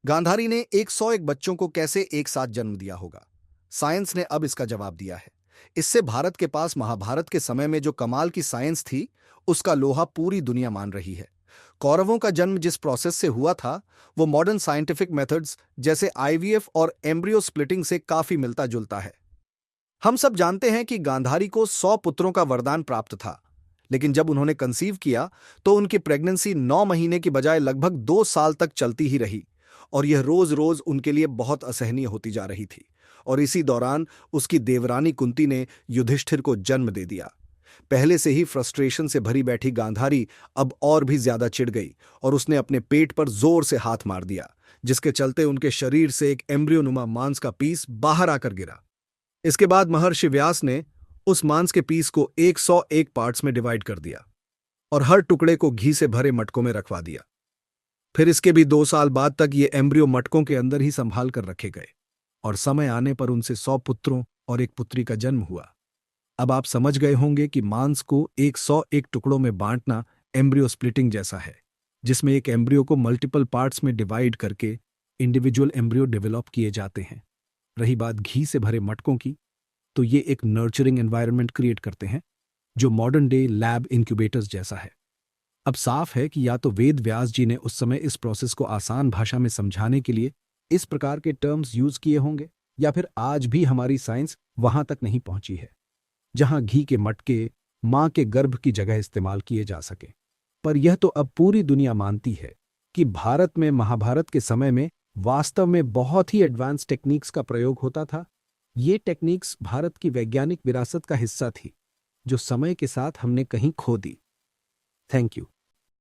गांधारी ने 101 बच्चों को कैसे एक साथ जन्म दिया होगा? साइंस ने अब इसका जवाब दिया है। इससे भारत के पास महाभारत के समय में जो कमाल की साइंस थी, उसका लोहा पूरी दुनिया मान रही है। कौरवों का जन्म जिस प्रोसेस से हुआ था, वो मॉडर्न साइंटिफिक मेथड्स जैसे आईवीएफ और एम्ब्रियो स्प्लिटिंग से काफी मिलता जुलता है। हम सब जानते हैं कि गांधारी को 100 पुत्रों का वरदान प्राप्त था, लेकिन जब उन्होंने कंसीव किया तो उनकी प्रेगनेंसी 9 महीने की बजाय लगभग 2 साल तक चलती ही रही, और यह रोज रोज उनके लिए बहुत असहनीय होती जा रही थी। और इसी दौरान उसकी देवरानी कुंती ने युधिष्ठिर को जन्म दे दिया। पहले से ही फ्रस्ट्रेशन से भरी बैठी गांधारी अब और भी ज्यादा चिढ़ गई और उसने अपने पेट पर जोर से हाथ मार दिया, जिसके चलते उनके शरीर से एक एम्ब्रियोनुमा मांस का पीस बाहर आकर गिरा। इसके बाद महर्षि व्यास ने उस मांस के पीस को 101 पार्ट्स में डिवाइड कर दिया और हर टुकड़े को घी से भरे मटकों में रखवा दिया। फिर इसके भी 2 साल बाद तक ये एम्ब्रियो मटकों के अंदर ही संभाल कर रखे गए, और समय आने पर उनसे 100 पुत्रों और एक पुत्री का जन्म हुआ। अब आप समझ गए होंगे कि मांस को 101 टुकड़ों में बांटना एम्ब्रियो स्प्लिटिंग जैसा है, जिसमें एक एम्ब्रियो को मल्टीपल पार्ट्स में डिवाइड करके इंडिविजुअल एम्ब्रियो डेवलप किए जाते हैं। रही बात घी से भरे मटकों की, तो ये एक नर्चरिंग एनवायरनमेंट क्रिएट करते हैं, जो मॉडर्न डे लैब इंक्यूबेटर्स जैसा है। अब साफ है कि या तो वेद व्यास जी ने उस समय इस प्रोसेस को आसान भाषा में समझाने के लिए इस प्रकार के टर्म्स यूज किए होंगे, या फिर आज भी हमारी साइंस वहां तक नहीं पहुंची है जहां घी के मटके मां के गर्भ की जगह इस्तेमाल किए जा सके। पर यह तो अब पूरी दुनिया मानती है कि भारत में महाभारत के समय में वास्तव में बहुत ही एडवांस टेक्निक्स का प्रयोग होता था। ये टेक्निक्स भारत की वैज्ञानिक विरासत का हिस्सा थी, जो समय के साथ हमने कहीं खो दी। Thank you.